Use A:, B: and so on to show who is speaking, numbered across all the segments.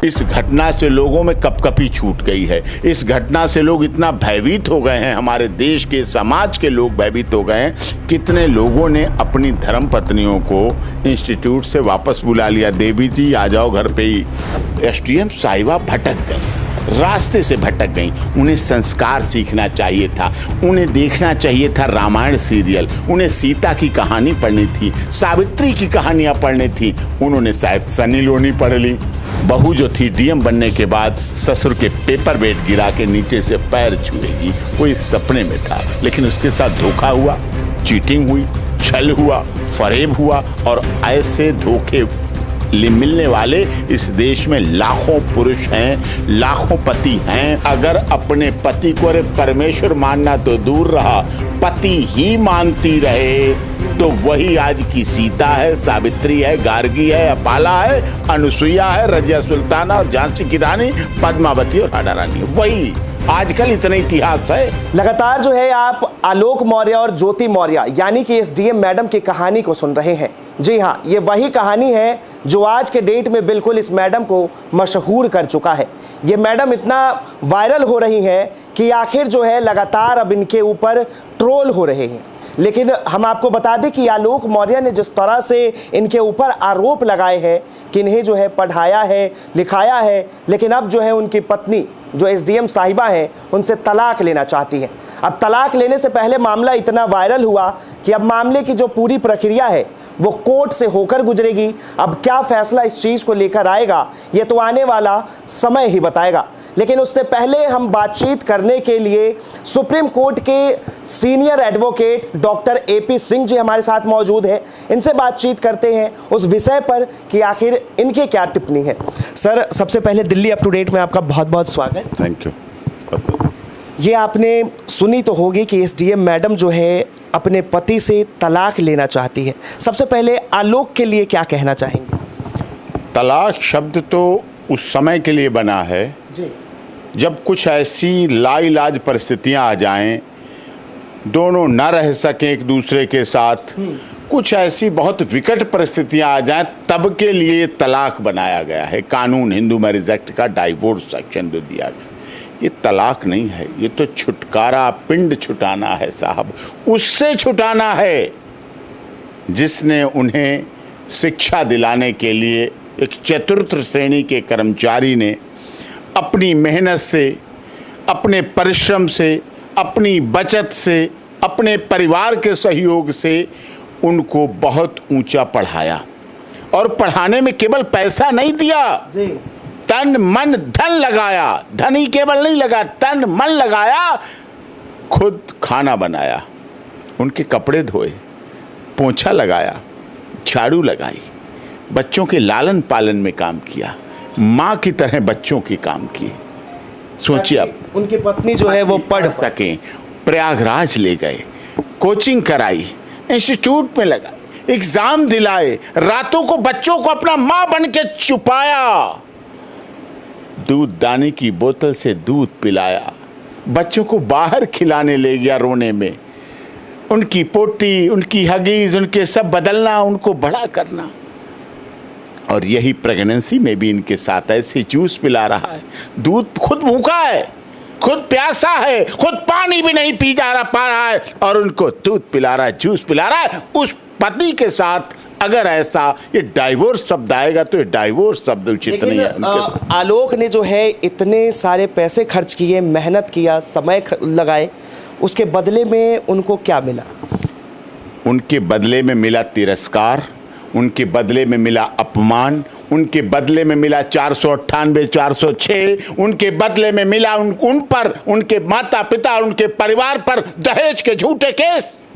A: इस घटना से लोगों में कपकपी छूट गई है। इस घटना से लोग इतना भयभीत हो गए हैं, हमारे देश के समाज के लोग भयभीत हो गए हैं। कितने लोगों ने अपनी धर्म पत्नियों को इंस्टीट्यूट से वापस बुला लिया, देवी जी आ जाओ घर पे ही। एसडीएम साहिबा भटक गई, रास्ते से भटक गई। उन्हें संस्कार सीखना चाहिए था, उन्हें देखना चाहिए था रामायण सीरियल, उन्हें सीता की कहानी पढ़नी थी, सावित्री की कहानियां पढ़नी थी। उन्होंने शायद सनी लियोनी पढ़ ली। बहू जो थी डीएम बनने के बाद ससुर के पेपर वेट गिरा के नीचे से पैर छुएगी, वो इस सपने में था। लेकिन उसके साथ धोखा हुआ, चीटिंग हुई, छल हुआ, फरेब हुआ। और ऐसे धोखे मिलने वाले इस देश में लाखों पुरुष हैं, लाखों पति हैं। अगर अपने पति को अरे परमेश्वर मानना तो दूर रहा, पति ही मानती रहे तो वही आज की सीता है, सावित्री है, गार्गी है, अपाला है, अनुसुईया है, रजिया सुल्ताना और झांसी की रानी पद्मावती और राधा रानी, वही आजकल इतना इतिहास है।
B: लगातार जो है आप आलोक मौर्य और ज्योति मौर्य यानी कि एसडीएम मैडम की कहानी को सुन रहे हैं। जी हाँ, ये वही कहानी है जो आज के डेट में बिल्कुल इस मैडम को मशहूर कर चुका है। ये मैडम इतना वायरल हो रही हैं कि आखिर जो है लगातार अब इनके ऊपर ट्रोल हो रहे हैं। लेकिन हम आपको बता दें कि आलोक मौर्य ने जिस तरह से इनके ऊपर आरोप लगाए हैं कि इन्हें जो है पढ़ाया है, लिखाया है, लेकिन अब जो है उनकी पत्नी जो एसडीएम साहिबा हैं उनसे तलाक लेना चाहती हैं। अब तलाक लेने से पहले मामला इतना वायरल हुआ कि अब मामले की जो पूरी प्रक्रिया है वो कोर्ट से होकर गुजरेगी। अब क्या फैसला इस चीज़ को लेकर आएगा ये तो आने वाला समय ही बताएगा। लेकिन उससे पहले हम बातचीत करने के लिए सुप्रीम कोर्ट के senior advocate doctor AP Singh ji हमारे साथ मौजूद हैं। इनसे बातचीत करते हैं उस विषय पर कि आखिर इनकी क्या टिप्पणी है। सर, सबसे पहले दिल्ली अप टू डेट में आपका बहुत बहुत स्वागत।
A: Thank you.
B: ये आपने सुनी तो होगी कि एसडीएम मैडम जो है अपने पति से तलाक लेना चाहती है। सबसे पहले आलोक के लिए क्या कहना चाहेंगे?
A: तलाक शब्द तो उस समय के लिए बना है
B: जी,
A: जब कुछ ऐसी लाइलाज परिस्थितियां आ जाएं, दोनों न रह सकें एक दूसरे के साथ, कुछ ऐसी बहुत विकट परिस्थितियां आ जाएं, तब के लिए तलाक बनाया गया है। कानून हिंदू मैरिज एक्ट का डाइवोर्स सेक्शन जो दिया गया, ये तलाक नहीं है, ये तो छुटकारा, पिंड छुटाना है साहब। उससे छुटाना है जिसने उन्हें शिक्षा दिलाने के लिए एक चतुर्थ श्रेणी के कर्मचारी ने अपनी मेहनत से, अपने परिश्रम से, अपनी बचत से, अपने परिवार के सहयोग से उनको बहुत ऊंचा पढ़ाया। और पढ़ाने में केवल पैसा नहीं दिया
B: जी,
A: तन मन धन लगाया। धन ही केवल नहीं लगा, तन मन लगाया। खुद खाना बनाया, उनके कपड़े धोए, पोंछा लगाया, झाड़ू लगाई, बच्चों के लालन पालन में काम किया, माँ की तरह बच्चों की काम किए। सोचिए अब
B: उनकी पत्नी जो है वो पढ़
A: सकें। प्रयागराज ले गए, कोचिंग कराई, इंस्टीट्यूट में लगा, एग्जाम दिलाए, रातों को बच्चों को अपना माँ बन के छुपाया, दूध दाने की बोतल से दूध पिलाया, बच्चों को बाहर खिलाने ले गया रोने में, उनकी पोटी, उनकी हगीज, उनके सब बदलना, उनको बड़ा करना। और यही प्रेगनेंसी में भी इनके साथ ऐसे जूस पिला रहा है। दूध खुद भूखा है, खुद प्यासा है, खुद पानी भी नहीं पा रहा है और उनको दूध पिला रहा है, जूस पिला रहा है। उस पति के साथ अगर ऐसा ये डाइवोर्स शब्द आएगा तो ये डाइवोर्स शब्द उचित नहीं है।
B: आलोक ने जो है इतने सारे पैसे खर्च किए, मेहनत किया, समय लगाए, उसके बदले में उनको क्या मिला?
A: उनके बदले में मिला तिरस्कार, उनके बदले में मिला अपमान, उनके बदले में मिला 498, 406, उनके बदले में मिला उन पर, उनके माता पिता और उनके परिवार पर दहेज के झूठे केस,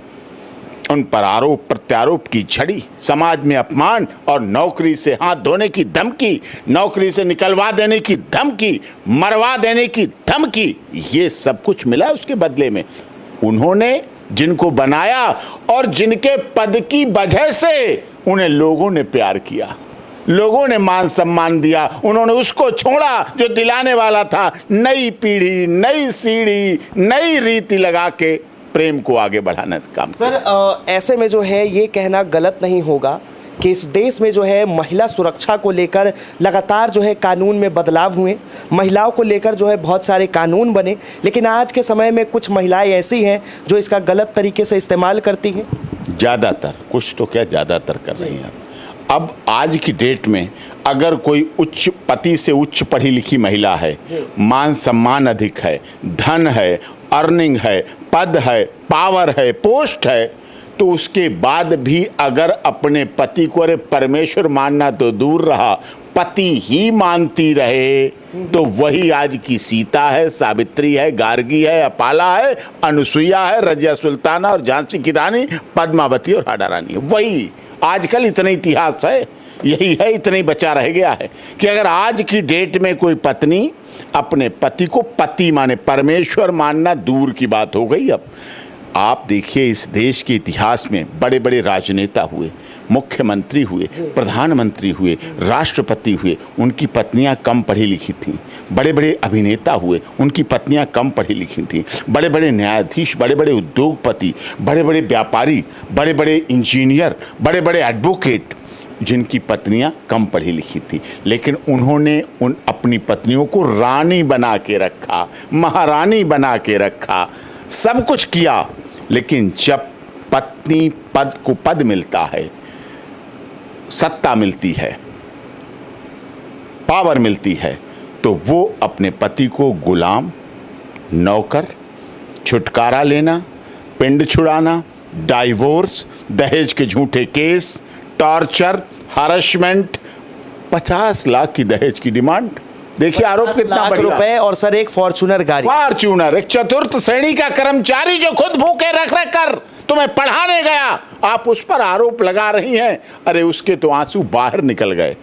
A: उन पर आरोप प्रत्यारोप की झड़ी, समाज में अपमान और नौकरी से हाथ धोने की धमकी, नौकरी से निकलवा देने की धमकी, मरवा देने की धमकी, ये सब कुछ मिला उसके बदले में। उन्होंने जिनको बनाया और जिनके पद की वजह से उन्हें लोगों ने प्यार किया, लोगों ने मान सम्मान दिया, उन्होंने उसको छोड़ा जो दिलाने वाला था। नई पीढ़ी, नई सीढ़ी, नई रीति लगा के प्रेम को आगे बढ़ाने का काम।
B: सर, ऐसे में जो है ये कहना गलत नहीं होगा कि इस देश में जो है महिला सुरक्षा को लेकर लगातार जो है कानून में बदलाव हुए, महिलाओं को लेकर जो है बहुत सारे कानून बने, लेकिन आज के समय में कुछ महिलाएं ऐसी हैं जो इसका गलत तरीके से इस्तेमाल करती हैं।
A: ज़्यादातर, कुछ तो क्या ज़्यादातर कर रही हैं। अब आज की डेट में अगर कोई उच्च पति से उच्च पढ़ी लिखी महिला है, मान सम्मान अधिक है, धन है, अर्निंग है, पद है, पावर है, पोस्ट है, तो उसके बाद भी अगर अपने पति को अरे परमेश्वर मानना तो दूर रहा, पति ही मानती रहे, तो वही आज की सीता है, सावित्री है, गार्गी है, अपाला है, अनुसुईया है, रजिया सुल्ताना और झांसी की रानी पद्मावती और हाड़ा रानी है। वही आजकल इतना इतिहास है, यही है, इतना ही बचा रह गया है कि अगर आज की डेट में कोई पत्नी अपने पति को पति माने, परमेश्वर मानना दूर की बात हो गई। अब आप देखिए इस देश के इतिहास में बड़े बड़े राजनेता हुए, मुख्यमंत्री हुए, प्रधानमंत्री हुए, राष्ट्रपति हुए, उनकी पत्नियां कम पढ़ी लिखी थीं। बड़े बड़े अभिनेता हुए, उनकी पत्नियां कम पढ़ी लिखी थीं। बड़े बड़े न्यायाधीश, बड़े बड़े उद्योगपति, बड़े बड़े व्यापारी, बड़े बड़े इंजीनियर, बड़े बड़े एडवोकेट, जिनकी पत्नियां कम पढ़ी लिखी थी, लेकिन उन्होंने अपनी पत्नियों को रानी बना के रखा, महारानी बना के रखा, सब कुछ किया। लेकिन जब पत्नी पद को पद मिलता है, सत्ता मिलती है, पावर मिलती है, तो वो अपने पति को गुलाम, नौकर, छुटकारा लेना, पिंड छुड़ाना, डाइवोर्स, दहेज के झूठे केस, टॉर्चर, हरासमेंट, 50 लाख की दहेज की डिमांड। देखिए आरोप कितना बढ़
B: रुपए और सर एक फॉर्च्यूनर गाड़ी,
A: फॉर्च्यूनर, एक चतुर्थ श्रेणी का कर्मचारी जो खुद भूखे रख रख कर तुम्हें पढ़ाने गया, आप उस पर आरोप लगा रही हैं। अरे उसके तो आंसू बाहर निकल गए,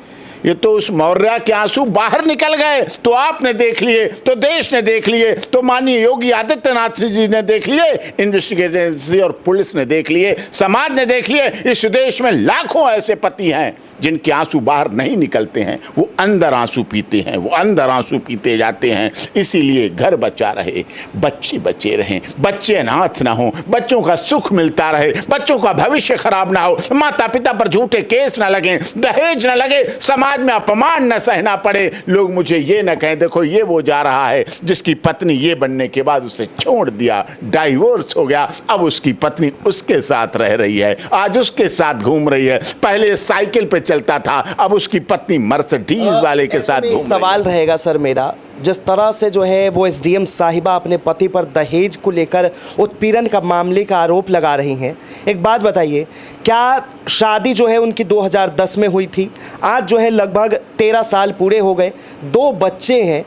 A: ये तो उस मौर्या के आंसू बाहर निकल गए, तो आपने देख लिए, तो देश ने देख लिए, तो माननीय योगी आदित्यनाथ जी ने देख लिए, इन्वेस्टिगेशन एजेंसी और पुलिस ने देख लिए, समाज ने देख लिए। इस देश में लाखों ऐसे पति हैं जिनके आंसू बाहर नहीं निकलते हैं, वो अंदर आंसू पीते हैं, वो अंदर आंसू पीते जाते हैं। इसीलिए घर बचा रहे, बच्चे बचे रहें, बच्चे अनाथ ना हो, बच्चों का सुख मिलता रहे, बच्चों का भविष्य खराब ना हो, माता पिता पर झूठे केस ना लगे, दहेज ना लगे, समाज में अपमान न सहना पड़े, लोग मुझे ये न कहें देखो ये वो जा रहा है जिसकी पत्नी ये बनने के बाद उसे छोड़ दिया, डाइवोर्स हो गया, अब उसकी पत्नी उसके साथ रह रही है, आज उसके साथ घूम रही है, पहले साइकिल पे चलता था, अब उसकी पत्नी मर्सिडीज वाले के साथ घूम।
B: सवाल रहेगा सर मेरा, जिस तरह से जो है वो एसडीएम साहिबा अपने पति पर दहेज को लेकर उत्पीड़न का मामले का आरोप लगा रही हैं, एक बात बताइए, क्या शादी जो है उनकी 2010 में हुई थी, आज जो है लगभग 13 साल पूरे हो गए, 2 बच्चे हैं,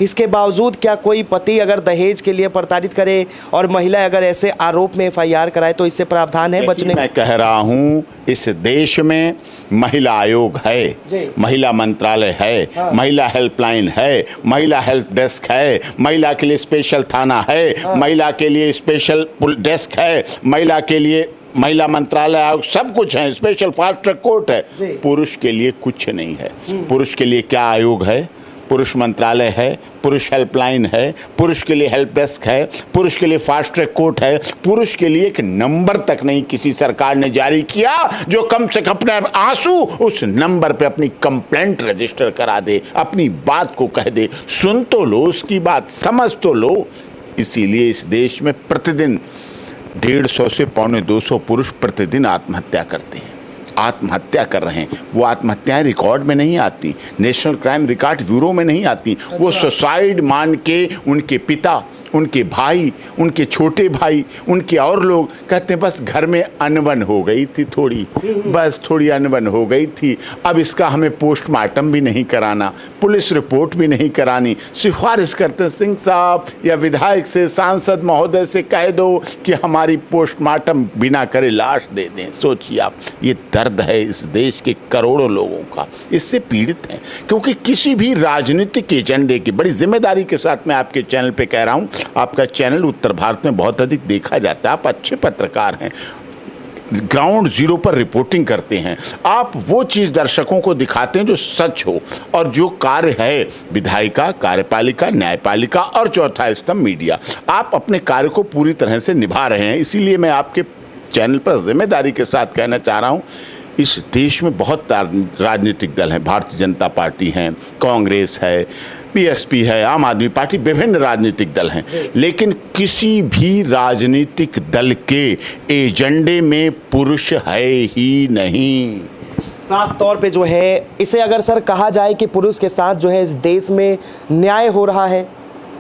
B: इसके बावजूद क्या कोई पति अगर दहेज के लिए प्रताड़ित करे और महिला अगर ऐसे आरोप में एफआईआर कराए तो इससे प्रावधान है बचने?
A: मैं कह रहा हूं इस देश में महिला आयोग है, महिला मंत्रालय है, हाँ। महिला हेल्पलाइन है, महिला हेल्प डेस्क है, महिला के लिए स्पेशल थाना है, हाँ। महिला के लिए स्पेशल डेस्क है, महिला के लिए महिला मंत्रालय आयोग, सब कुछ है, स्पेशल फास्ट ट्रैक कोर्ट है। पुरुष के लिए कुछ नहीं है। पुरुष के लिए क्या आयोग है? पुरुष मंत्रालय है, पुरुष हेल्पलाइन है, पुरुष के लिए हेल्प डेस्क है, पुरुष के लिए फास्ट ट्रैक कोर्ट है, पुरुष के लिए एक नंबर तक नहीं किसी सरकार ने जारी किया जो कम से कम अपने आंसू उस नंबर पे अपनी कंप्लेंट रजिस्टर करा दे, अपनी बात को कह दे। सुन तो लो उसकी बात, समझ तो लो। इसीलिए इस देश में प्रतिदिन 150 से 250 पुरुष प्रतिदिन आत्महत्या करते हैं, आत्महत्या कर रहे हैं। वो आत्महत्याएं रिकॉर्ड में नहीं आती, नेशनल क्राइम रिकॉर्ड ब्यूरो में नहीं आती, वो सुसाइड मान के उनके पिता, उनके भाई, उनके छोटे भाई, उनके और लोग कहते हैं बस घर में अनबन हो गई थी थोड़ी, बस थोड़ी अनबन हो गई थी, अब इसका हमें पोस्टमार्टम भी नहीं कराना, पुलिस रिपोर्ट भी नहीं करानी। सिफारिश करते हैं सिंह साहब या विधायक से, सांसद महोदय से कह दो कि हमारी पोस्टमार्टम बिना करे लाश दे दें। सोचिए आप, ये दर्द है इस देश के करोड़ों लोगों का, इससे पीड़ित हैं। क्योंकि किसी भी राजनीतिक एजेंडे की, बड़ी जिम्मेदारी के साथ मैं आपके चैनल पे कह रहा हूँ, आपका चैनल उत्तर भारत में बहुत अधिक देखा जाता है, आप अच्छे पत्रकार हैं, ग्राउंड जीरो पर रिपोर्टिंग करते हैं, आप वो चीज़ दर्शकों को दिखाते हैं जो सच हो, और जो कार्य है विधायिका, कार्यपालिका, न्यायपालिका और चौथा स्तंभ मीडिया, आप अपने कार्य को पूरी तरह से निभा रहे हैं। इसीलिए मैं आपके चैनल पर जिम्मेदारी के साथ कहना चाह रहा हूँ, इस देश में बहुत राजनीतिक दल हैं, भारतीय जनता पार्टी है, कांग्रेस है, बीएसपी है, आम आदमी पार्टी, विभिन्न राजनीतिक दल हैं, लेकिन किसी भी राजनीतिक दल के एजेंडे में पुरुष है ही नहीं।
B: साफ तौर पे जो है इसे अगर सर कहा जाए कि पुरुष के साथ जो है इस देश में न्याय हो रहा है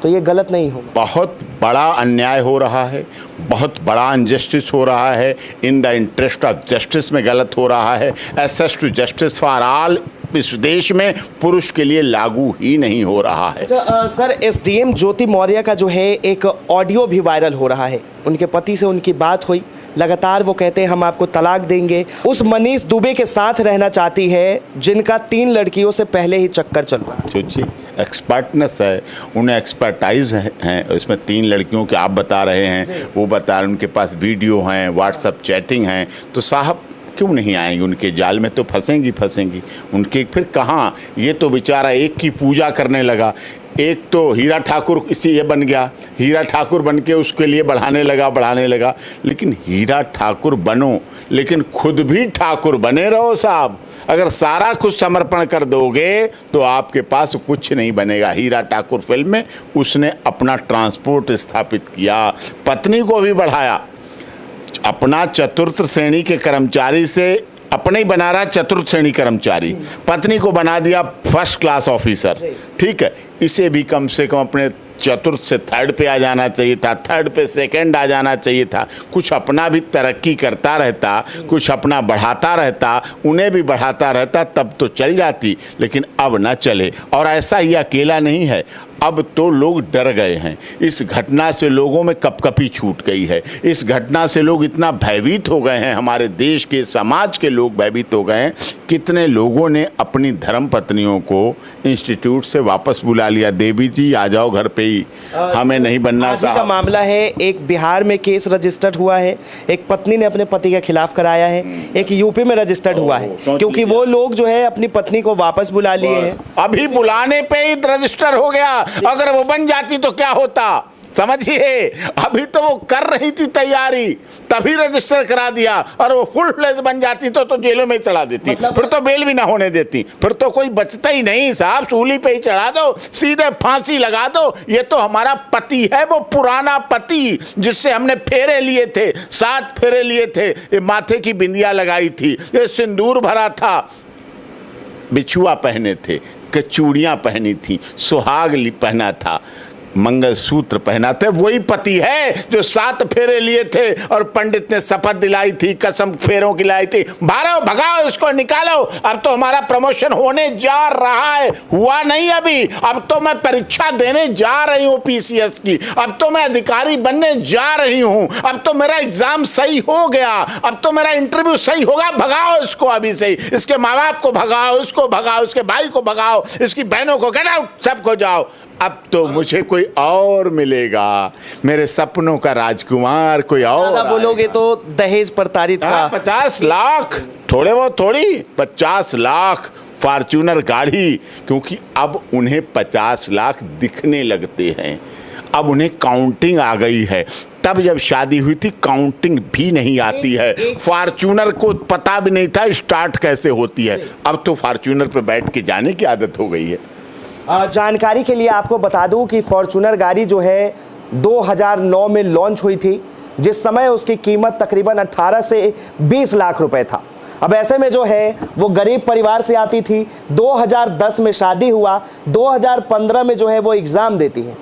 B: तो ये गलत नहीं हो।
A: बहुत बड़ा अन्याय हो रहा है, बहुत बड़ा अनजस्टिस हो रहा है। In the interest of justice में गलत हो रहा है। Access to justice for all इस देश में पुरुष के लिए लागू ही नहीं हो रहा है।
B: सर एसडीएम ज्योति मौर्य का जो है एक ऑडियो भी वायरल हो रहा है। उनके पति से उनकी बात हुई, लगातार वो कहते हैं हम आपको तलाक देंगे। उस मनीष दुबे के साथ रहना चाहती है जिनका 3 लड़कियों से पहले ही चक्कर चल रहा है।
A: सोचिए, एक्सपर्टनेस है, उन्हें एक्सपर्टाइज है उसमें। 3 लड़कियों के आप बता रहे हैं, वो बता रहे, उनके पास वीडियो हैं, व्हाट्सएप चैटिंग हैं, तो साहब क्यों नहीं आएंगे? उनके जाल में तो फंसेंगी उनके। फिर कहाँ, ये तो बेचारा एक की पूजा करने लगा, एक तो हीरा ठाकुर इसी ये बन गया, हीरा ठाकुर बन के उसके लिए बढ़ाने लगा। लेकिन हीरा ठाकुर बनो, लेकिन खुद भी ठाकुर बने रहो साहब। अगर सारा कुछ समर्पण कर दोगे तो आपके पास कुछ नहीं बनेगा। हीरा ठाकुर फिल्म में उसने अपना ट्रांसपोर्ट स्थापित किया, पत्नी को भी बढ़ाया, अपना चतुर्थ श्रेणी के कर्मचारी से अपने ही बना रहा चतुर्थ श्रेणी कर्मचारी, पत्नी को बना दिया फर्स्ट क्लास ऑफिसर। ठीक है, इसे भी कम से कम अपने चतुर्थ से थर्ड पे आ जाना चाहिए था, थर्ड पे सेकंड आ जाना चाहिए था। कुछ अपना भी तरक्की करता रहता, कुछ अपना बढ़ाता रहता, उन्हें भी बढ़ाता रहता, तब तो चल जाती। लेकिन अब ना चले। और ऐसा ही अकेला नहीं है, अब तो लोग डर गए हैं। इस घटना से लोगों में कपकपी छूट गई है। इस घटना से लोग इतना भयभीत हो गए हैं, हमारे देश के समाज के लोग भयभीत हो गए हैं। कितने लोगों ने अपनी धर्म पत्नियों को इंस्टीट्यूट से वापस बुला लिया, देवी जी आ जाओ घर पे ही, हमें नहीं बनना
B: साहब। का मामला है, एक बिहार में केस रजिस्टर्ड हुआ है, एक पत्नी ने अपने पति के खिलाफ कराया है, एक यूपी में रजिस्टर्ड हुआ है, क्योंकि वो लोग जो है अपनी पत्नी को वापस बुला लिए हैं।
A: अभी बुलाने पे ही रजिस्टर हो गया, अगर वो बन जाती तो क्या होता समझिए। अभी तो वो कर रही थी तैयारी, तभी रजिस्टर करा दिया, और वो फुल फ्लेज बन जाती तो जेलों में चढ़ा देती, फिर तो बेल भी ना होने देती, फिर तो कोई बचता ही नहीं साहब। सूली पे ही चढ़ा दो, सीधे फांसी लगा दो। ये तो हमारा पति है, वो पुराना पति जिससे हमने फेरे लिए थे, 7 फेरे लिए थे, ये माथे की बिंदिया लगाई थी, ये सिंदूर भरा था, बिछुआ पहने थे, चूड़ियाँ पहनी थी, सुहाग पहना था, मंगलसूत्र पहना था। वही पति है जो 7 फेरे लिए थे और पंडित ने शपथ दिलाई थी, कसम फेरों की लाई थी। मारो, भगाओ, इसको निकालो। अब तो हमारा प्रमोशन होने जा रहा है, हुआ नहीं अभी। अब तो मैं परीक्षा देने जा रही हूँ पीसीएस की, अब तो मैं अधिकारी बनने जा रही हूँ, अब तो मेरा एग्जाम सही हो गया, अब तो मेरा इंटरव्यू सही होगा। भगाओ इसको अभी से ही, इसके माँ बाप को भगाओ, इसको भगाओ, इसके भाई को भगाओ, इसकी बहनों को, गेट आउट, सबको जाओ। अब तो मुझे कोई और मिलेगा, मेरे सपनों का राजकुमार कोई और।
B: बोलोगे तो दहेज प्रताड़ित था।
A: 50 लाख थोड़े बहुत थोड़ी, 50 लाख फॉर्च्यूनर गाड़ी, क्योंकि अब उन्हें 50 लाख दिखने लगते हैं, अब उन्हें काउंटिंग आ गई है। तब जब शादी हुई थी काउंटिंग भी नहीं आती है, फॉर्च्यूनर को पता भी नहीं था स्टार्ट कैसे होती है। अब तो फॉर्च्यूनर पर बैठ के जाने की आदत हो गई है।
B: जानकारी के लिए आपको बता दूं कि फॉर्च्यूनर गाड़ी जो है 2009 में लॉन्च हुई थी, जिस समय उसकी कीमत तकरीबन 18 से 20 लाख रुपए था। अब ऐसे में जो है वो गरीब परिवार से आती थी। 2010 में शादी हुआ, 2015 में जो है वो एग्ज़ाम देती है,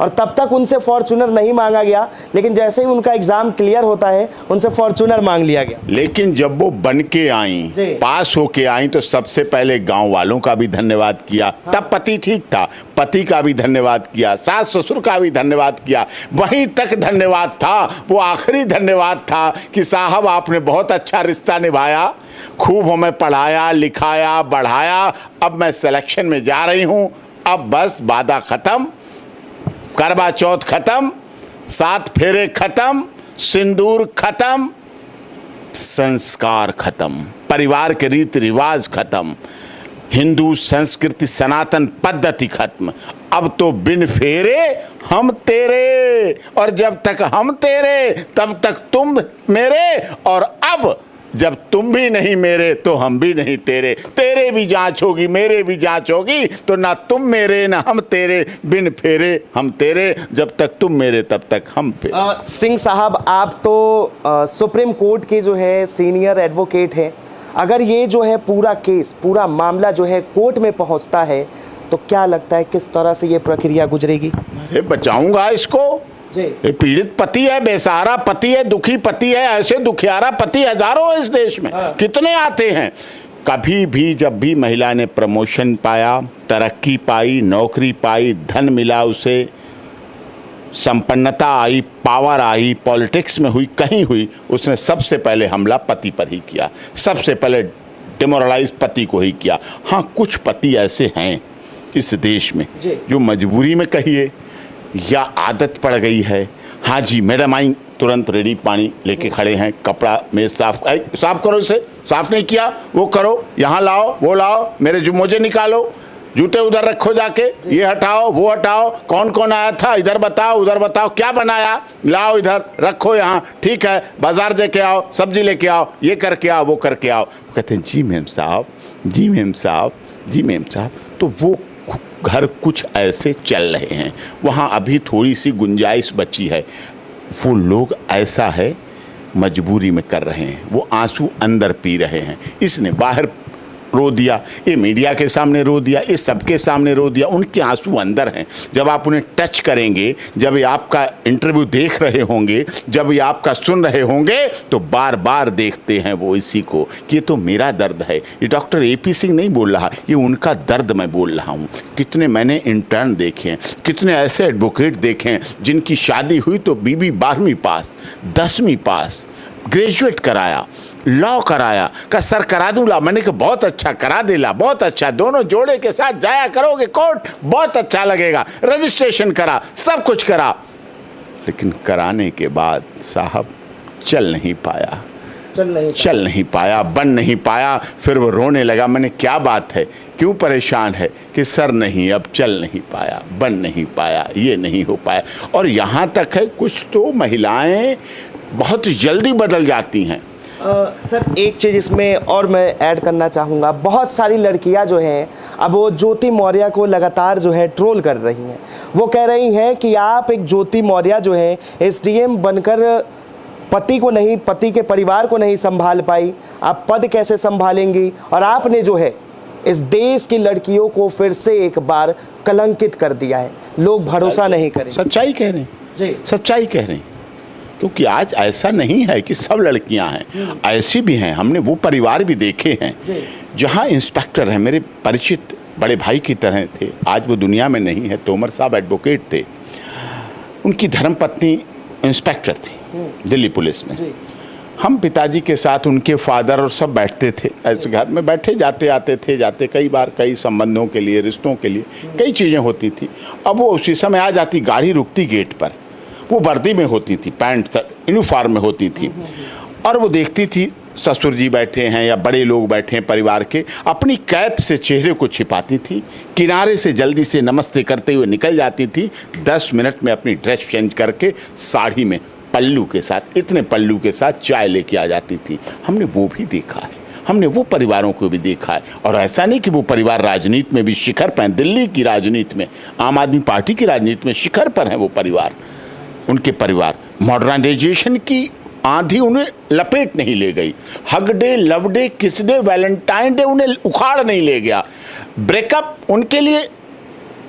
B: और तब तक उनसे फॉर्च्यूनर नहीं मांगा गया, लेकिन जैसे ही उनका एग्जाम क्लियर होता है उनसे फॉर्च्यूनर मांग लिया गया।
A: लेकिन जब वो बन के आई, पास होके आई, तो सबसे पहले गांव वालों का भी धन्यवाद किया। हाँ। तब पति ठीक था, पति का भी धन्यवाद किया, सास ससुर का भी धन्यवाद किया, वहीं तक धन्यवाद था। वो आखिरी धन्यवाद था कि साहब आपने बहुत अच्छा रिश्ता निभाया, खूब हमें पढ़ाया लिखाया बढ़ाया, अब मैं सिलेक्शन में जा रही हूँ, अब बस वादा खत्म, करवा चौथ खत्म, 7 फेरे खत्म, सिंदूर खत्म, संस्कार खत्म, परिवार के रीति रिवाज खत्म, हिंदू संस्कृति सनातन पद्धति खत्म। अब तो बिन फेरे हम तेरे, और जब तक हम तेरे तब तक तुम मेरे, और अब जब तुम भी नहीं मेरे तो हम भी नहीं तेरे, तेरे भी जांच होगी मेरे भी जांच होगी, तो ना तुम मेरे ना हम तेरे, बिन फेरे हम तेरे, जब तक तुम मेरे तब तक हम फेरे।
B: सिंह साहब, आप तो सुप्रीम कोर्ट के जो है सीनियर एडवोकेट हैं, अगर ये जो है पूरा केस, पूरा मामला जो है कोर्ट में पहुंचता है तो क्या लगता है किस तरह से ये प्रक्रिया गुजरेगी?
A: अरे बचाऊंगा इसको। ये पीड़ित पति है, बेसहारा पति है, दुखी पति है, ऐसे दुखियारा पति हजारों है इस देश में। कितने आते हैं। कभी भी जब भी महिला ने प्रमोशन पाया, तरक्की पाई, नौकरी पाई, धन मिला उसे, संपन्नता आई, पावर आई, पॉलिटिक्स में हुई, कहीं हुई, उसने सबसे पहले हमला पति पर ही किया, सबसे पहले डिमोरलाइज पति को ही किया। हाँ, कुछ पति ऐसे हैं इस देश में जो मजबूरी में कहिए या आदत पड़ गई है। हाँ जी मैडम आई, तुरंत रेडी पानी लेके खड़े हैं, कपड़ा में साफ करो, इसे साफ नहीं किया वो करो, यहाँ लाओ वो लाओ, मेरे मोजे निकालो, जूते उधर रखो जाके, ये हटाओ वो हटाओ, कौन कौन आया था इधर बताओ उधर बताओ, क्या बनाया लाओ इधर रखो यहाँ, ठीक है बाजार जाके आओ, सब्जी लेके आओ, ये करके आओ वो करके आओ। कहते हैं जी मैम साहब, जी मैम साहब, जी मैम साहब। तो वो घर कुछ ऐसे चल रहे हैं, वहाँ अभी थोड़ी सी गुंजाइश बची है। वो लोग ऐसा है मजबूरी में कर रहे हैं, वो आंसू अंदर पी रहे हैं। इसने बाहर रो दिया, ये मीडिया के सामने रो दिया, ये सबके सामने रो दिया, उनके आंसू अंदर हैं। जब आप उन्हें टच करेंगे, जब ये आपका इंटरव्यू देख रहे होंगे, जब ये आपका सुन रहे होंगे, तो बार बार देखते हैं वो इसी को कि ये तो मेरा दर्द है। ये डॉक्टर AP सिंह नहीं बोल रहा, ये उनका दर्द मैं बोल रहा हूँ। कितने मैंने इंटर्न देखे हैं, कितने ऐसे एडवोकेट देखे हैं जिनकी शादी हुई तो बीबी 12वीं पास, 10वीं पास, ग्रेजुएट कराया, लॉ कराया, का सर करा दूंगा, मैंने कहा बहुत अच्छा करा देला, बहुत अच्छा, दोनों जोड़े के साथ जाया करोगे कोर्ट, बहुत अच्छा लगेगा, रजिस्ट्रेशन करा, सब कुछ करा, लेकिन कराने के बाद साहब चल नहीं पाया, चल नहीं पाया, बन नहीं पाया। फिर वो रोने लगा, मैंने क्या बात है, क्यों परेशान है, कि सर नहीं अब चल नहीं पाया, बन नहीं पाया, ये नहीं हो पाया। और यहाँ तक है कुछ तो महिलाएं बहुत जल्दी बदल जाती हैं।
B: सर एक चीज़ इसमें और मैं ऐड करना चाहूँगा, बहुत सारी लड़कियाँ जो हैं अब वो ज्योति मौर्य को लगातार जो है ट्रोल कर रही हैं। वो कह रही हैं कि आप एक ज्योति मौर्य जो है SDM बनकर पति को नहीं, पति के परिवार को नहीं संभाल पाई, आप पद कैसे संभालेंगी, और आपने जो है इस देश की लड़कियों को फिर से एक बार कलंकित कर दिया है, लोग भरोसा नहीं करें।
A: सच्चाई कह रहे हैं जी, सच्चाई कह रहे हैं, क्योंकि आज ऐसा नहीं है कि सब लड़कियां हैं, ऐसी भी हैं। हमने वो परिवार भी देखे हैं जहां इंस्पेक्टर हैं, मेरे परिचित बड़े भाई की तरह थे, आज वो दुनिया में नहीं है, तोमर साहब एडवोकेट थे, उनकी धर्मपत्नी इंस्पेक्टर थी दिल्ली पुलिस में। हम पिताजी के साथ उनके फादर और सब बैठते थे, ऐसे घर में बैठे जाते आते थे, जाते कई बार, कई संबंधों के लिए, रिश्तों के लिए कई चीज़ें होती थी। अब वो उसी समय आ जाती, गाड़ी रुकती गेट पर, वो वर्दी में होती थी, पैंट यूनिफॉर्म में होती थी, और वो देखती थी ससुर जी बैठे हैं या बड़े लोग बैठे हैं परिवार के, अपनी कैप से चेहरे को छिपाती थी, किनारे से जल्दी से नमस्ते करते हुए निकल जाती थी, 10 मिनट में अपनी ड्रेस चेंज करके साड़ी में पल्लू के साथ, इतने पल्लू के साथ चाय लेके आ जाती थी। हमने वो भी देखा है, हमने वो परिवारों को भी देखा है। और ऐसा नहीं कि वो परिवार राजनीति में भी शिखर पर हैं, दिल्ली की राजनीति में, आम आदमी पार्टी की राजनीति में शिखर पर हैं वो परिवार, उनके परिवार। मॉडर्नाइजेशन की आंधी उन्हें लपेट नहीं ले गई, हग डे, लव डे, किस डे, वैलेंटाइन डे उन्हें उखाड़ नहीं ले गया, ब्रेकअप उनके लिए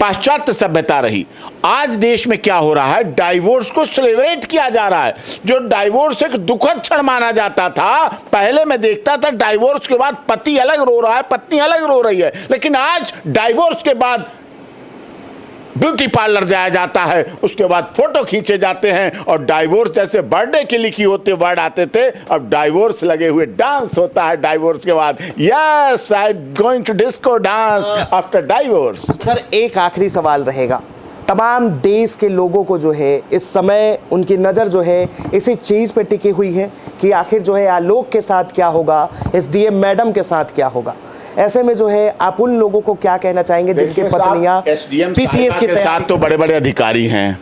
A: पाश्चात्य सभ्यता रही। आज देश में क्या हो रहा है, डाइवोर्स को सेलिब्रेट किया जा रहा है। जो डाइवोर्स एक दुखद क्षण माना जाता था, पहले मैं देखता था डाइवोर्स के बाद पति अलग रो रहा है, पत्नी अलग रो रही है, लेकिन आज डाइवोर्स के बाद ब्यूटी पार्लर जाया जाता है, उसके बाद फोटो खींचे जाते हैं, और डाइवोर्स जैसे बर्थडे की लिखी होते वर्ड आते थे, अब डाइवोर्स लगे हुए डांस होता है डाइवोर्स के बाद। Yes, I am going to disco dance after divorce.
B: Sir एक आखिरी सवाल रहेगा, तमाम देश के लोगों को जो है इस समय उनकी नज़र जो है इसी चीज़ पे टिकी हुई है कि आखिर जो है आलोक के साथ क्या होगा, SDM मैडम के साथ क्या होगा। ऐसे में जो है आप उन लोगों को क्या कहना चाहेंगे जिनके पत्नियां PCS के
A: साथ तो बड़े बड़े अधिकारी हैं,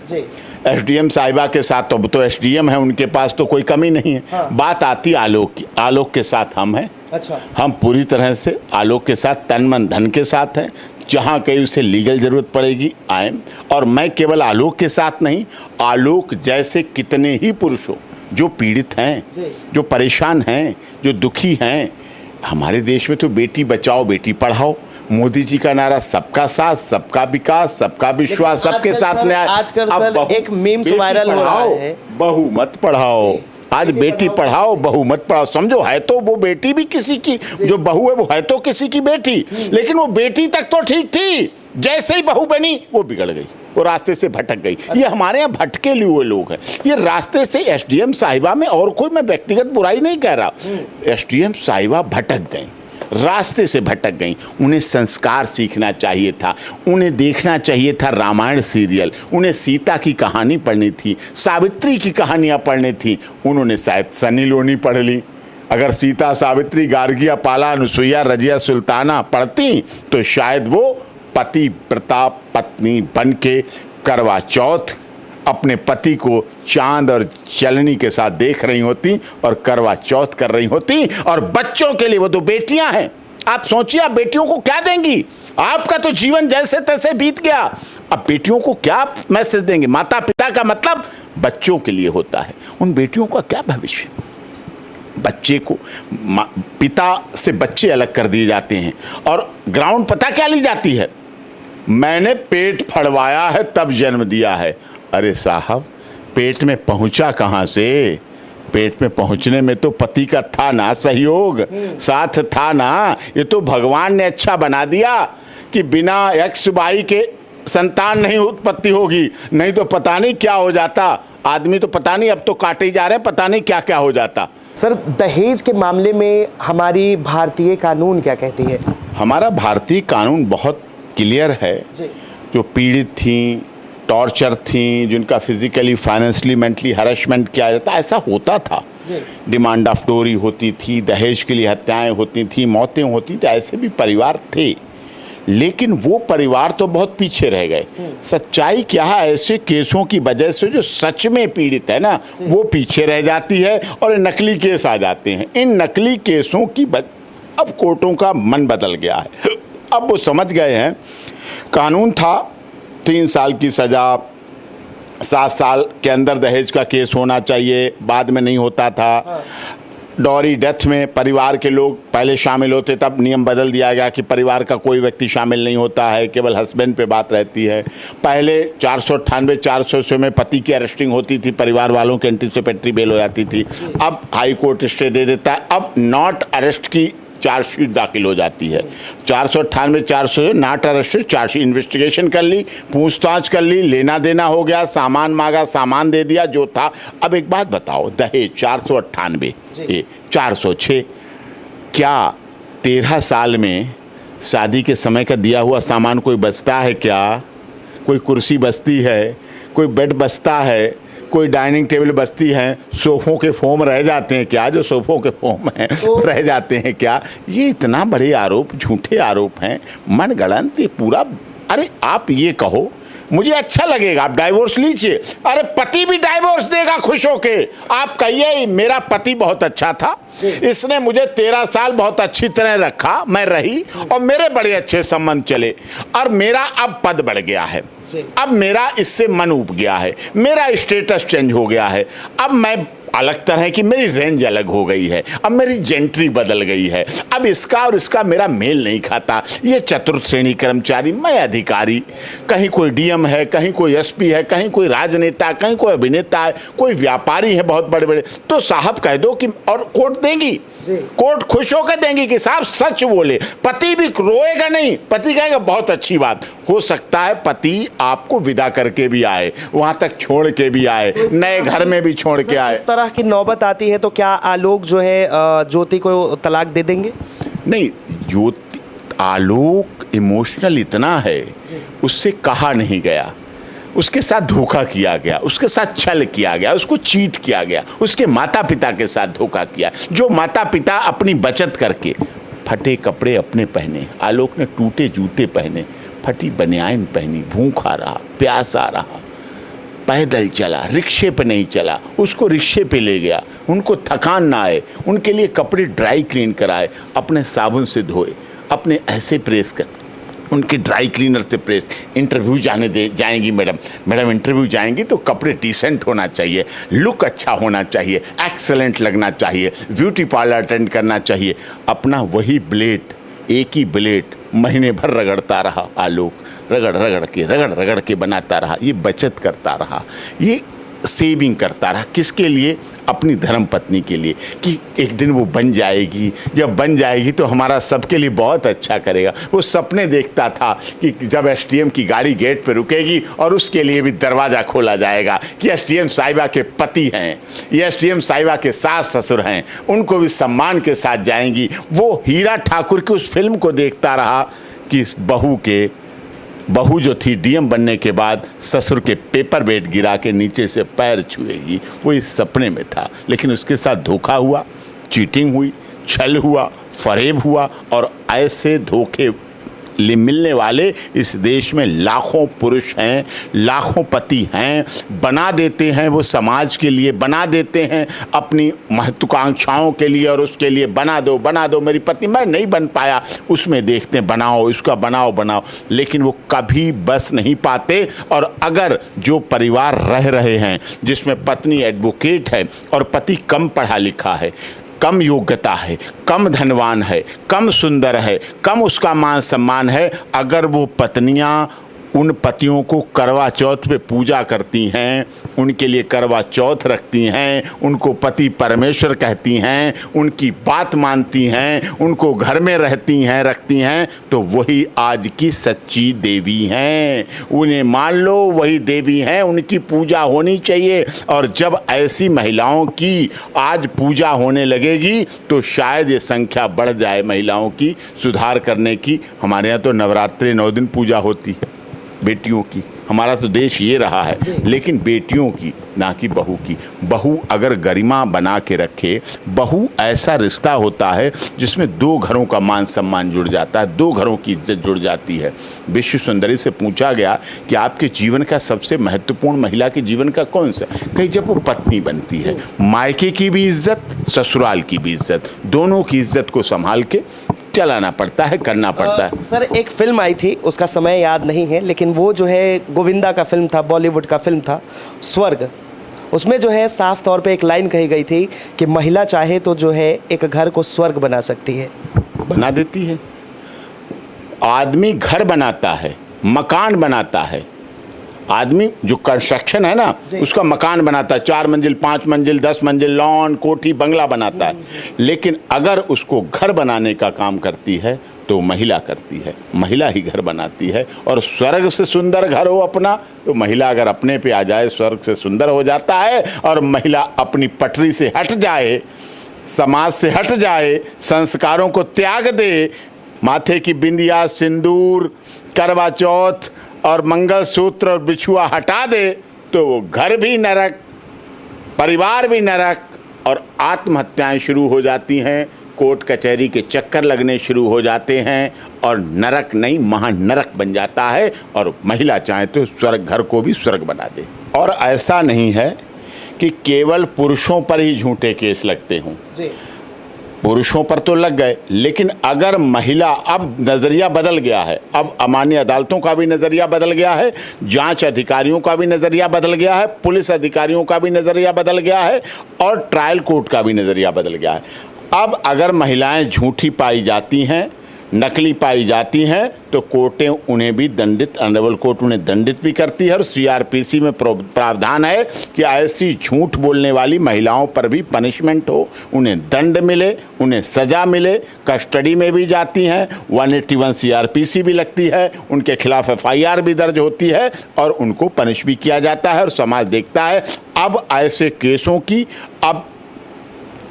A: एसडीएम साहिबा के साथ, तो अब तो एसडीएम है, उनके पास तो कोई कमी नहीं है।
B: हाँ।
A: बात आती आलोक की, आलोक के साथ हम हैं।
B: अच्छा।
A: हम पूरी तरह से आलोक के साथ तन मन धन के साथ हैं। जहाँ कहीं उसे लीगल ज़रूरत पड़ेगी आए। और मैं केवल आलोक के साथ नहीं, आलोक जैसे कितने ही पुरुष हो जो पीड़ित हैं, जो परेशान हैं, जो दुखी हैं। हमारे देश में तो बेटी बचाओ बेटी पढ़ाओ, मोदी जी का नारा सबका साथ, सबका विकास, सबका विश्वास, सबके साथ न्याय।
B: आजकल सर एक मीम्स वायरल हो रहा है,
A: बहू मत पढ़ाओ। आज बेटी पढ़ाओ बहू मत पढ़ाओ। समझो है तो वो बेटी भी किसी की, जो बहू है वो है तो किसी की बेटी, लेकिन वो बेटी तक तो ठीक थी, जैसे ही बहू बनी वो बिगड़ गई, वो रास्ते से भटक गई। ये हमारे यहाँ भटके हुए लोग हैं। ये रास्ते से एसडीएम साहिबा में और कोई मैं व्यक्तिगत बुराई नहीं कह रहा, एसडीएम साहिबा भटक गई, रास्ते से भटक गई। उन्हें संस्कार सीखना चाहिए था, उन्हें देखना चाहिए था रामायण सीरियल, उन्हें सीता की कहानी पढ़नी थी, सावित्री की कहानियाँ पढ़नी थी। उन्होंने शायद सनी लोनी पढ़ ली। अगर सीता, सावित्री, गार्गिया, पाला, अनुसुईया, रजिया, सुल्ताना पढ़ती तो शायद वो पति प्रताप पत्नी बन के करवा चौथ अपने पति को चांद और चलनी के साथ देख रही होती और करवा चौथ कर रही होती। और बच्चों के लिए, वो तो बेटियां हैं, आप सोचिए आप बेटियों को क्या देंगी? आपका तो जीवन जैसे तैसे बीत गया, अब बेटियों को क्या मैसेज देंगे? माता पिता का मतलब बच्चों के लिए होता है, उन बेटियों का क्या भविष्य? बच्चे को पिता से बच्चे अलग कर दिए जाते हैं और ग्राउंड पता क्या ली जाती है? मैंने पेट फड़वाया है तब जन्म दिया है। अरे साहब, पेट में पहुंचा कहाँ से? पेट में पहुंचने में तो पति का था ना सहयोग, साथ था ना। ये तो भगवान ने अच्छा बना दिया कि बिना एक्स वाई के संतान नहीं उत्पत्ति होगी, नहीं तो पता नहीं क्या हो जाता। आदमी तो पता नहीं, अब तो काटे जा रहे, पता नहीं क्या क्या हो जाता।
B: सर, दहेज के मामले में हमारी भारतीय कानून क्या कहती है? हमारा
A: भारतीय कानून बहुत क्लियर है। जो पीड़ित थी, टॉर्चर थी, जिनका फिजिकली, फाइनेंशियली, मेंटली हरासमेंट किया जाता, ऐसा होता था। डिमांड ऑफ डोरी होती थी, दहेज के लिए हत्याएं होती थी, मौतें होती थी, ऐसे भी परिवार थे। लेकिन वो परिवार तो बहुत पीछे रह गए। सच्चाई क्या है, ऐसे केसों की वजह से जो सच में पीड़ित है ना, वो पीछे रह जाती है और नकली केस आ जाते हैं। इन नकली केसों की अब कोर्टों का मन बदल गया है। अब वो समझ गए हैं, कानून था 3 साल की सज़ा, 7 साल के अंदर दहेज का केस होना चाहिए, बाद में नहीं होता था। डॉरी डेथ में परिवार के लोग पहले शामिल होते, तब नियम बदल दिया गया कि परिवार का कोई व्यक्ति शामिल नहीं होता है, केवल हस्बैंड पे बात रहती है। पहले 498, 400 में पति की अरेस्टिंग होती थी, परिवार वालों की एंटीसिपेटरी बेल हो जाती थी। अब हाई कोर्ट स्टे दे देता है, अब नॉट अरेस्ट की चार्जशीट दाखिल हो जाती है। 498, 400 नॉट अरेस्टेड, चार्जशीट, इन्वेस्टिगेशन कर ली, पूछताछ कर ली, लेना देना हो गया, सामान मांगा, सामान दे दिया जो था। अब एक बात बताओ, दहेज 498, 406, क्या 13 साल में शादी के समय का दिया हुआ सामान कोई बचता है क्या? कोई कुर्सी बचती है, कोई बेड बचता है, कोई डाइनिंग टेबल बचती है? सोफ़ों के फोम रह जाते हैं क्या? जो सोफ़ों के फोम हैं रह जाते हैं क्या? ये इतना बड़े आरोप, झूठे आरोप हैं, मनगढ़ंत ये पूरा। अरे आप ये कहो, मुझे अच्छा लगेगा, आप डाइवोर्स लीजिए। अरे पति भी डाइवोर्स देगा खुश होके। आप कहिए मेरा पति बहुत अच्छा था, इसने मुझे 13 साल बहुत अच्छी तरह रखा, मैं रही और मेरे बड़े अच्छे संबंध चले, और मेरा अब पद बढ़ गया है, अब मेरा इससे मन उब गया है, मेरा स्टेटस चेंज हो गया है, अब मैं अलग तरह की, मेरी रेंज अलग हो गई है, अब मेरी जेंट्री बदल गई है, अब इसका और इसका मेरा मेल नहीं खाता। ये चतुर्थ श्रेणी कर्मचारी, मैं अधिकारी, कहीं कोई डीएम है, कहीं कोई एसपी है, कहीं कोई राजनेता, कहीं कोई अभिनेता है, कोई व्यापारी है बहुत बड़े बड़े, तो साहब कह दो कि, और कोर्ट देंगी, कोर्ट खुश होकर देंगी कि साहब सच बोले। पति भी रोएगा नहीं, पति कहेगा बहुत अच्छी बात। हो सकता है पति आपको विदा करके भी आए, वहां तक छोड़ के भी आए, नए घर में भी छोड़ के आए।
B: इस तरह की नौबत आती है तो क्या आलोक जो है ज्योति को तलाक दे देंगे?
A: नहीं, ज्योति, आलोक इमोशनल इतना है, उससे कहा नहीं गया, उसके साथ धोखा किया गया, उसके साथ छल किया गया, उसको चीट किया गया, उसके माता पिता के साथ धोखा किया। जो माता पिता अपनी बचत करके फटे कपड़े अपने पहने, आलोक ने टूटे जूते पहने, फटी बनियान पहनी, भूखा रहा, प्यासा रहा, पैदल चला, रिक्शे पे नहीं चला, उसको रिक्शे पे ले गया, उनको थकान ना आए, उनके लिए कपड़े ड्राई क्लीन कराए, अपने साबुन से धोए, अपने ऐसे प्रेस कर, उनके ड्राई क्लीनर से प्रेस। इंटरव्यू जाएंगी मैडम इंटरव्यू जाएंगी तो कपड़े डिसेंट होना चाहिए, लुक अच्छा होना चाहिए, एक्सेलेंट लगना चाहिए, ब्यूटी पार्लर अटेंड करना चाहिए। अपना वही ब्लेड, एक ही ब्लेड महीने भर रगड़ता रहा आलोक, रगड़ के बनाता रहा, ये बचत करता रहा, ये सेविंग करता रहा। किसके लिए? अपनी धर्म पत्नी के लिए, कि एक दिन वो बन जाएगी, जब बन जाएगी तो हमारा सबके लिए बहुत अच्छा करेगा। वो सपने देखता था कि जब एसडीएम की गाड़ी गेट पे रुकेगी और उसके लिए भी दरवाज़ा खोला जाएगा कि एसडीएम साहिबा के पति हैं, ये एसडीएम साहिबा के सास ससुर हैं, उनको भी सम्मान के साथ जाएंगी। वो हीरा ठाकुर की उस फिल्म को देखता रहा कि इस बहू जो थी डीएम बनने के बाद ससुर के पेपर वेट गिरा के नीचे से पैर छुएगी, वो इस सपने में था। लेकिन उसके साथ धोखा हुआ, चीटिंग हुई, छल हुआ, फरेब हुआ, और ऐसे धोखे मिलने वाले इस देश में लाखों पुरुष हैं, लाखों पति हैं। बना देते हैं वो समाज के लिए, बना देते हैं अपनी महत्वाकांक्षाओं के लिए, और उसके लिए बना दो मेरी पत्नी, मैं नहीं बन पाया, उसमें देखते हैं बनाओ, इसका बनाओ, लेकिन वो कभी बस नहीं पाते। और अगर जो परिवार रह रहे हैं जिसमें पत्नी एडवोकेट है और पति कम पढ़ा लिखा है, कम योग्यता है, कम धनवान है, कम सुंदर है, कम उसका मान सम्मान है, अगर वो पत्नियां उन पतियों को करवा चौथ पे पूजा करती हैं, उनके लिए करवा चौथ रखती हैं, उनको पति परमेश्वर कहती हैं, उनकी बात मानती हैं, उनको घर में रखती हैं, तो वही आज की सच्ची देवी हैं। उन्हें मान लो वही देवी हैं, उनकी पूजा होनी चाहिए। और जब ऐसी महिलाओं की आज पूजा होने लगेगी तो शायद ये संख्या बढ़ जाए महिलाओं की सुधार करने की। हमारे यहाँ तो नवरात्रि 9 दिन पूजा होती है बेटियों की, हमारा तो देश ये रहा है, लेकिन बेटियों की, ना कि बहू की। बहू अगर गरिमा बना के रखे, बहू ऐसा रिश्ता होता है जिसमें 2 घरों का मान सम्मान जुड़ जाता है, 2 घरों की इज्जत जुड़ जाती है। विश्व सुंदरी से पूछा गया कि आपके जीवन का सबसे महत्वपूर्ण महिला के जीवन का कौन सा? कहीं जब वो पत्नी बनती है, मायके की भी इज्जत, ससुराल की भी इज्जत, दोनों की इज्जत को संभाल के चलाना पड़ता है, करना पड़ता है।
B: सर एक फिल्म आई थी, उसका समय याद नहीं है, लेकिन वो जो है गोविंदा का फिल्म था, बॉलीवुड का फिल्म था, स्वर्ग। उसमें जो है साफ तौर पे एक लाइन कही गई थी कि महिला चाहे तो जो है एक घर को स्वर्ग बना सकती है।
A: बना देती है। आदमी घर बनाता है, मकान बनाता है, आदमी जो कंस्ट्रक्शन है ना उसका मकान बनाता है, 4 मंजिल, 5 मंजिल, 10 मंजिल, लॉन, कोठी, बंगला बनाता है। लेकिन अगर उसको घर बनाने का काम करती है तो महिला करती है, महिला ही घर बनाती है। और स्वर्ग से सुंदर घर हो अपना, तो महिला अगर अपने पे आ जाए स्वर्ग से सुंदर हो जाता है। और महिला अपनी पटरी से हट जाए, समाज से हट जाए, संस्कारों को त्याग दे, माथे की बिंदिया, सिंदूर, करवा चौथ और मंगलसूत्र और बिछुआ हटा दे, तो वो घर भी नरक, परिवार भी नरक, और आत्महत्याएं शुरू हो जाती हैं, कोर्ट कचहरी के चक्कर लगने शुरू हो जाते हैं, और नरक नहीं महानरक बन जाता है। और महिला चाहे तो स्वर्ग, घर को भी स्वर्ग बना दे। और ऐसा नहीं है कि केवल पुरुषों पर ही झूठे केस लगते हों, पुरुषों पर तो लग गए, लेकिन अगर महिला, अब नज़रिया बदल गया है, अब अमान्य अदालतों का भी नज़रिया बदल गया है, जांच अधिकारियों का भी नज़रिया बदल गया है, पुलिस अधिकारियों का भी नज़रिया बदल गया है, और ट्रायल कोर्ट का भी नज़रिया बदल गया है। अब अगर महिलाएं झूठी पाई जाती हैं, नकली पाई जाती हैं, तो कोर्टें उन्हें भी दंडित, ऑनरेबल कोर्ट उन्हें दंडित भी करती है। और सीआरपीसी में प्रावधान है कि ऐसी झूठ बोलने वाली महिलाओं पर भी पनिशमेंट हो, उन्हें दंड मिले, उन्हें सज़ा मिले, कस्टडी में भी जाती हैं, 181 सीआरपीसी भी लगती है, उनके खिलाफ एफआईआर भी दर्ज होती है, और उनको पनिश भी किया जाता है। और समाज देखता है अब ऐसे केसों की, अब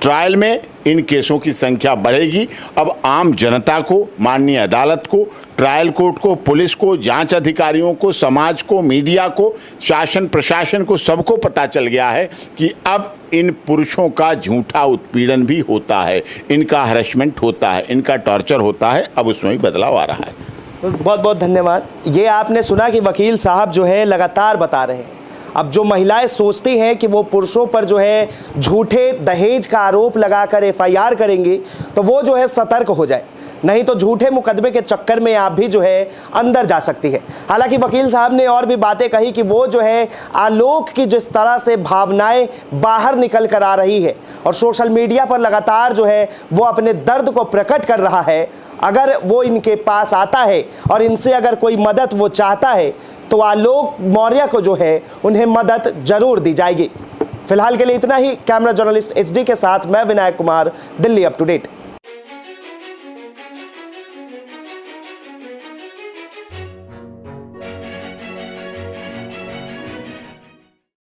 A: ट्रायल में इन केसों की संख्या बढ़ेगी। अब आम जनता को, माननीय अदालत को, ट्रायल कोर्ट को, पुलिस को, जांच अधिकारियों को, समाज को, मीडिया को, शासन प्रशासन को, सबको पता चल गया है कि अब इन पुरुषों का झूठा उत्पीड़न भी होता है, इनका हरेसमेंट होता है, इनका टॉर्चर होता है। अब उसमें भी बदलाव आ रहा है।
B: बहुत बहुत धन्यवाद। ये आपने सुना कि वकील साहब जो है लगातार बता रहे हैं, अब जो महिलाएं सोचती हैं कि वो पुरुषों पर जो है झूठे दहेज का आरोप लगाकर एफआईआर करेंगी, तो वो जो है सतर्क हो जाए, नहीं तो झूठे मुकदमे के चक्कर में आप भी जो है अंदर जा सकती है। हालांकि वकील साहब ने और भी बातें कही कि वो जो है आलोक की जिस तरह से भावनाएं बाहर निकल कर आ रही है और सोशल मीडिया पर लगातार जो है वो अपने दर्द को प्रकट कर रहा है, अगर वो इनके पास आता है और इनसे अगर कोई मदद वो चाहता है तो आलोक मौर्य को जो है उन्हें मदद जरूर दी जाएगी। फिलहाल के लिए इतना ही। कैमरा जर्नलिस्ट HD के साथ मैं Vinayak Kumar, Delhi up to date.